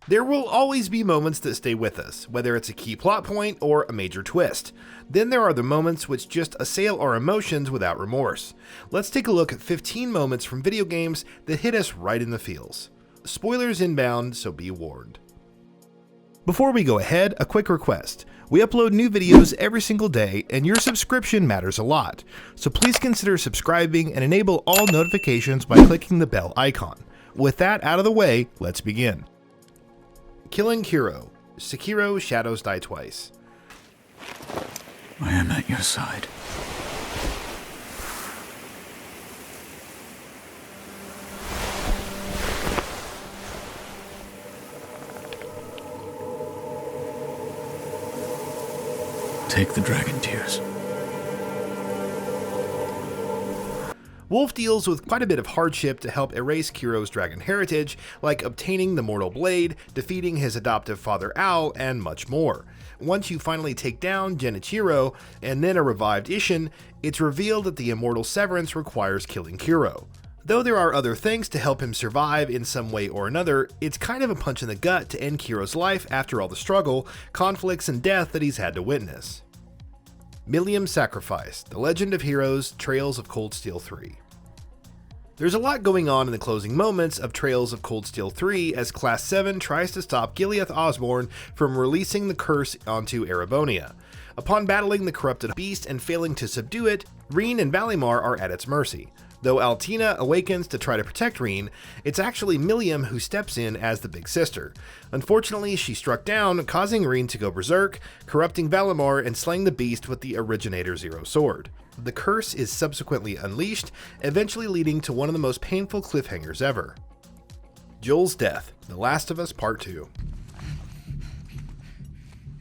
There will always be moments that stay with us, whether it's a key plot point or a major twist. Then there are the moments which just assail our emotions without remorse. Let's take a look at 15 moments from video games that hit us right in the feels. Spoilers inbound, so be warned. Before we go ahead, a quick request. We upload new videos every single day, and your subscription matters a lot. So please consider subscribing and enable all notifications by clicking the bell icon. With that out of the way, let's begin. Killing KURO. SEKIRO Shadows Die Twice. I am at your side. Take the dragon tears. Wolf deals with quite a bit of hardship to help erase KURO's dragon heritage, like obtaining the mortal blade, defeating his adoptive father Owl, and much more. Once you finally take down Genichiro, and then a revived Isshin, it's revealed that the immortal severance requires killing KURO. Though there are other things to help him survive in some way or another, it's kind of a punch in the gut to end KURO's life after all the struggle, conflicts, and death that he's had to witness. Millium's Sacrifice, The Legend of Heroes, Trails of Cold Steel 3. There's a lot going on in the closing moments of Trails of Cold Steel 3 as Class 7 tries to stop Gileath Osborne from releasing the curse onto Erebonia. Upon battling the corrupted beast and failing to subdue it, Reen and Valimar are at its mercy. Though Altina awakens to try to protect Reen, it's actually Millium who steps in as the big sister. Unfortunately, she's struck down, causing Reen to go berserk, corrupting Valimar and slaying the beast with the Originator Zero sword. The curse is subsequently unleashed, eventually leading to one of the most painful cliffhangers ever. Joel's Death, The Last of Us Part 2.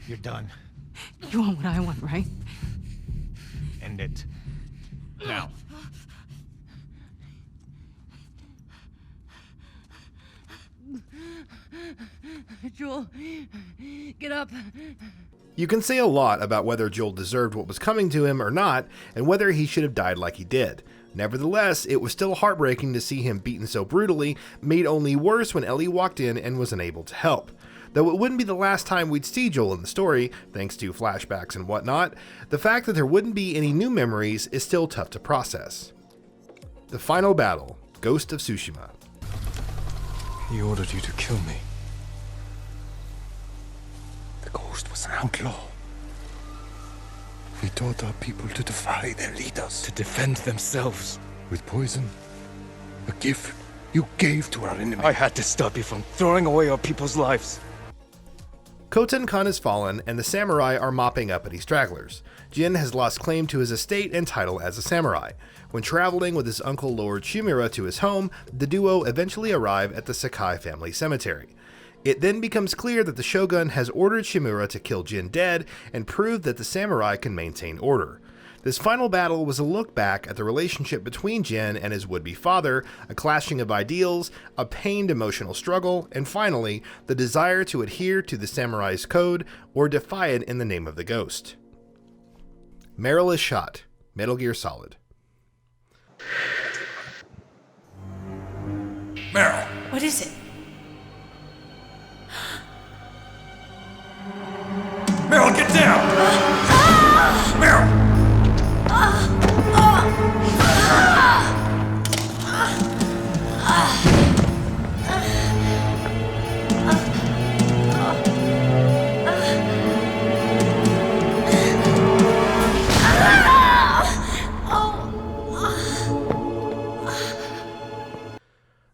You're done. You want what I want, right? End it. Now. Joel, get up. You can say a lot about whether Joel deserved what was coming to him or not, and whether he should have died like he did. Nevertheless, it was still heartbreaking to see him beaten so brutally, made only worse when Ellie walked in and was unable to help. Though it wouldn't be the last time we'd see Joel in the story, thanks to flashbacks and whatnot, the fact that there wouldn't be any new memories is still tough to process. The final battle, Ghost of Tsushima. He ordered you to kill me. The Ghost was an outlaw. He taught our people to defy their leaders. To defend themselves. With poison, a gift you gave to our enemy. I had to stop you from throwing away our people's lives. Khoten Khan has fallen, and the samurai are mopping up any stragglers. Jin has lost claim to his estate and title as a samurai. When traveling with his uncle Lord Shimura to his home, the duo eventually arrive at the Sakai family cemetery. It then becomes clear that the shogun has ordered Shimura to kill Jin dead and prove that the samurai can maintain order. This final battle was a look back at the relationship between Jin and his would-be father, a clashing of ideals, a pained emotional struggle, and finally, the desire to adhere to the samurai's code or defy it in the name of the ghost. MERYL is shot. Metal Gear Solid. Meryl! What is it? Meryl, get down! Meryl!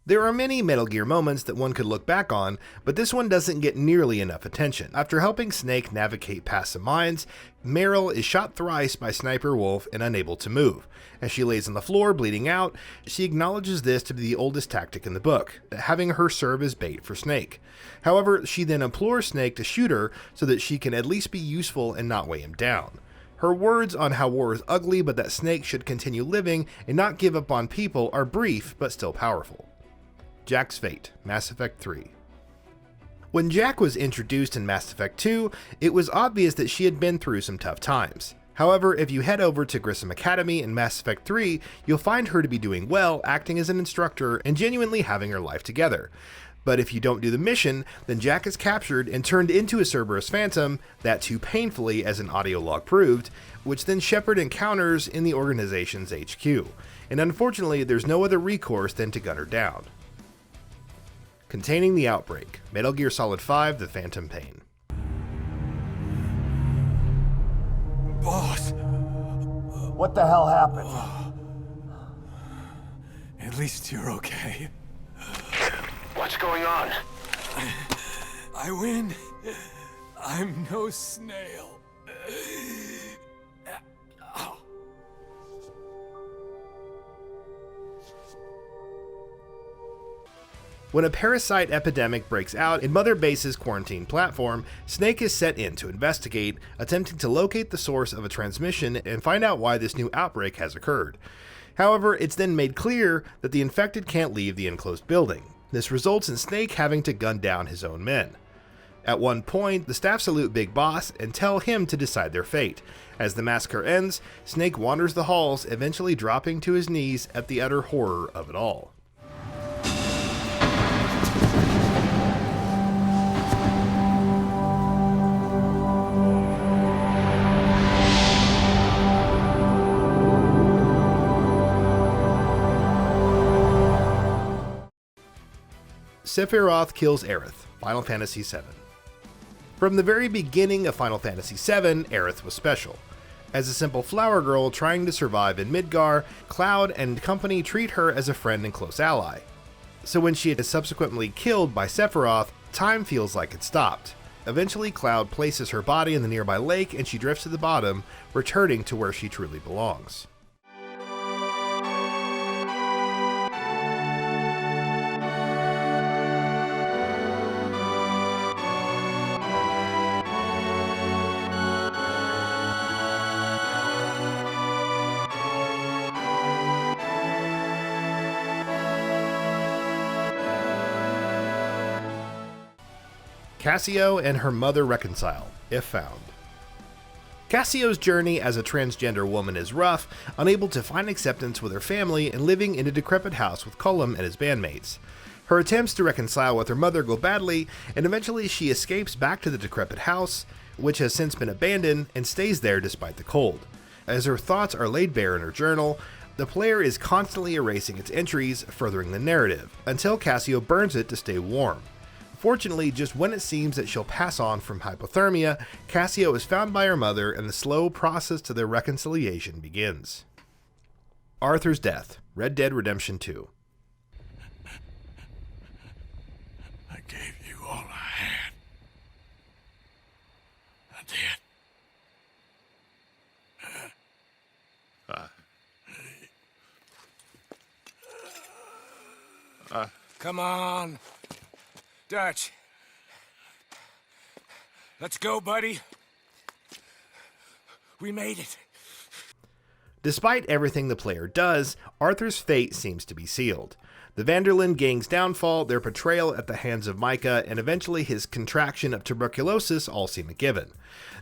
There are many Metal Gear moments that one could look back on, but this one doesn't get nearly enough attention. After helping Snake navigate past some mines, Meryl is shot thrice by Sniper Wolf and unable to move. As she lays on the floor bleeding out, she acknowledges this to be the oldest tactic in the book, having her serve as bait for Snake. However, she then implores Snake to shoot her so that she can at least be useful and not weigh him down. Her words on how war is ugly but that Snake should continue living and not give up on people are brief but still powerful. Jack's Fate, Mass Effect 3. When Jack was introduced in Mass Effect 2, it was obvious that she had been through some tough times. However, if you head over to Grissom Academy in Mass Effect 3, you'll find her to be doing well, acting as an instructor, and genuinely having her life together. But if you don't do the mission, then Jack is captured and turned into a Cerberus Phantom, that too painfully as an audio log proved, which then Shepard encounters in the organization's HQ. And unfortunately, there's no other recourse than to gun her down. Containing the outbreak, Metal Gear Solid 5: The Phantom Pain. Boss! What the hell happened? At least you're okay. What's going on? I win. I'm no snail. When a parasite epidemic breaks out in Mother Base's quarantine platform, Snake is set in to investigate, attempting to locate the source of a transmission and find out why this new outbreak has occurred. However, it's then made clear that the infected can't leave the enclosed building. This results in Snake having to gun down his own men. At one point, the staff salute Big Boss and tell him to decide their fate. As the massacre ends, Snake wanders the halls, eventually dropping to his knees at the utter horror of it all. Sephiroth kills Aerith, Final Fantasy VII. From the very beginning of Final Fantasy VII, Aerith was special. As a simple flower girl trying to survive in Midgar, Cloud and company treat her as a friend and close ally. So when she is subsequently killed by Sephiroth, time feels like it stopped. Eventually, Cloud places her body in the nearby lake and she drifts to the bottom, returning to where she truly belongs. Cassio and her mother reconcile, if found. Cassio's journey as a transgender woman is rough, unable to find acceptance with her family and living in a decrepit house with Cullum and his bandmates. Her attempts to reconcile with her mother go badly, and eventually she escapes back to the decrepit house, which has since been abandoned, and stays there despite the cold. As her thoughts are laid bare in her journal, the player is constantly erasing its entries, furthering the narrative, until Cassio burns it to stay warm. Fortunately, just when it seems that she'll pass on from hypothermia, Cassio is found by her mother and the slow process to their reconciliation begins. Arthur's death, Red Dead Redemption 2. I gave you all I had. I did. Come on. Dutch. Let's go, buddy. We made it. Despite everything the player does, Arthur's fate seems to be sealed. The Vanderlyn gang's downfall, their betrayal at the hands of Micah, and eventually his contraction of tuberculosis all seem a given.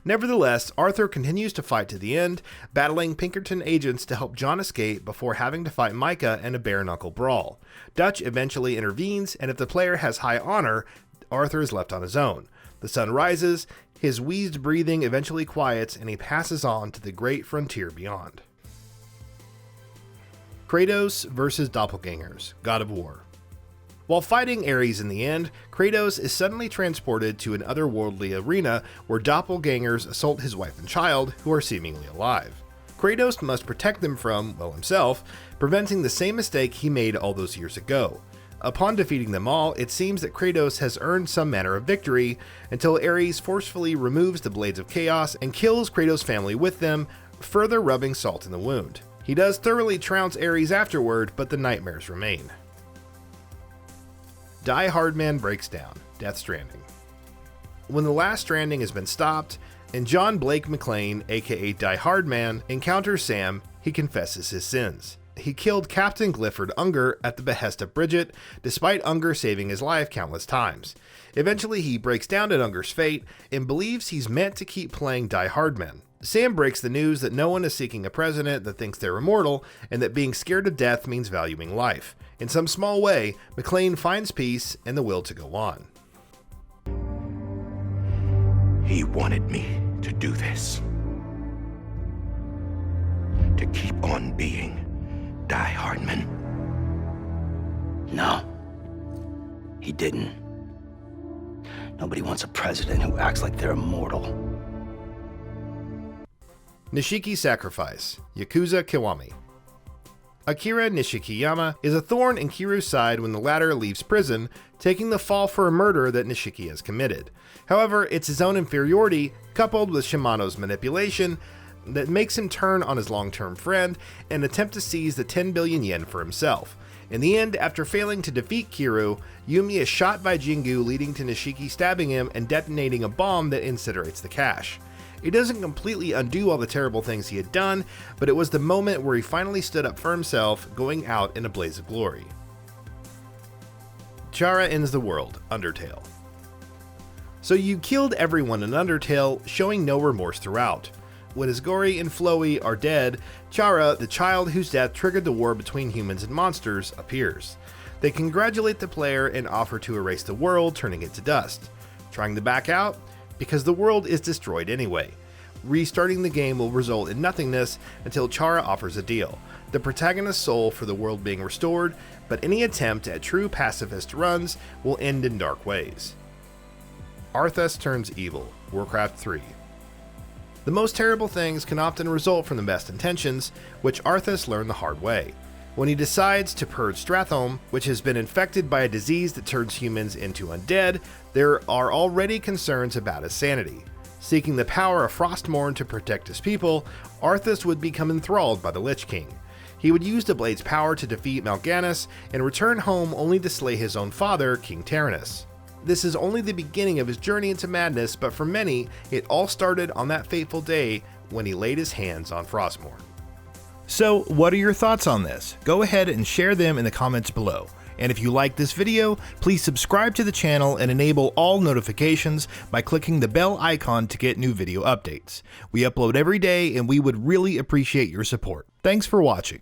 Nevertheless, Arthur continues to fight to the end, battling Pinkerton agents to help John escape before having to fight Micah in a bare-knuckle brawl. Dutch eventually intervenes, and if the player has high honor, Arthur is left on his own. The sun rises, his wheezed breathing eventually quiets, and he passes on to the great frontier beyond. Kratos vs. Doppelgangers, God of War. While fighting AERIS in the end, Kratos is suddenly transported to an otherworldly arena where doppelgangers assault his wife and child, who are seemingly alive. Kratos must protect them from, well, himself, preventing the same mistake he made all those years ago. Upon defeating them all, it seems that Kratos has earned some manner of victory, until AERIS forcefully removes the Blades of Chaos and kills Kratos' family with them, further rubbing salt in the wound. He does thoroughly trounce AERIS afterward, but the nightmares remain. DIE-HARDMAN breaks down, Death Stranding. When the last Stranding has been stopped, and John Blake McClane, aka DIE-HARDMAN, encounters Sam, he confesses his sins. He killed Captain Clifford Unger at the behest of Bridget, despite Unger saving his life countless times. Eventually, he breaks down at Unger's fate and believes he's meant to keep playing DIE-HARDMAN. Sam breaks the news that no one is seeking a president that thinks they're immortal, and that being scared of death means valuing life. In some small way, McClane finds peace and the will to go on. He wanted me to do this. To keep on being DIE-HARDMAN. No. He didn't. Nobody wants a president who acts like they're immortal. Nishiki Sacrifice, Yakuza Kiwami. Akira Nishikiyama is a thorn in Kiryu's side when the latter leaves prison, taking the fall for a murder that Nishiki has committed. However, it's his own inferiority, coupled with Shimano's manipulation, that makes him turn on his long-term friend and attempt to seize the 10 billion yen for himself. In the end, after failing to defeat Kiryu, Yumi is shot by Jingu, leading to Nishiki stabbing him and detonating a bomb that incinerates the cache. It doesn't completely undo all the terrible things he had done, but it was the moment where he finally stood up for himself, going out in a blaze of glory. Chara ends the world, Undertale. So you killed everyone in Undertale, showing no remorse throughout. When Asgore and Flowey are dead, Chara, the child whose death triggered the war between humans and monsters, appears. They congratulate the player and offer to erase the world, turning it to dust. Trying to back out? Because the world is destroyed anyway. Restarting the game will result in nothingness until Chara offers a deal: the protagonist's soul for the world being restored, but any attempt at true pacifist runs will end in dark ways. Arthas turns evil, Warcraft 3. The most terrible things can often result from the best intentions, which Arthas learned the hard way. When he decides to purge Stratholme, which has been infected by a disease that turns humans into undead, there are already concerns about his sanity. Seeking the power of Frostmourne to protect his people, Arthas would become enthralled by the Lich King. He would use the Blade's power to defeat Mal'Ganis and return home only to slay his own father, King Tyrannus. This is only the beginning of his journey into madness, but for many, it all started on that fateful day when he laid his hands on Frostmourne. So, what are your thoughts on this? Go ahead and share them in the comments below. And if you like this video, please subscribe to the channel and enable all notifications by clicking the bell icon to get new video updates. We upload every day and we would really appreciate your support. Thanks for watching.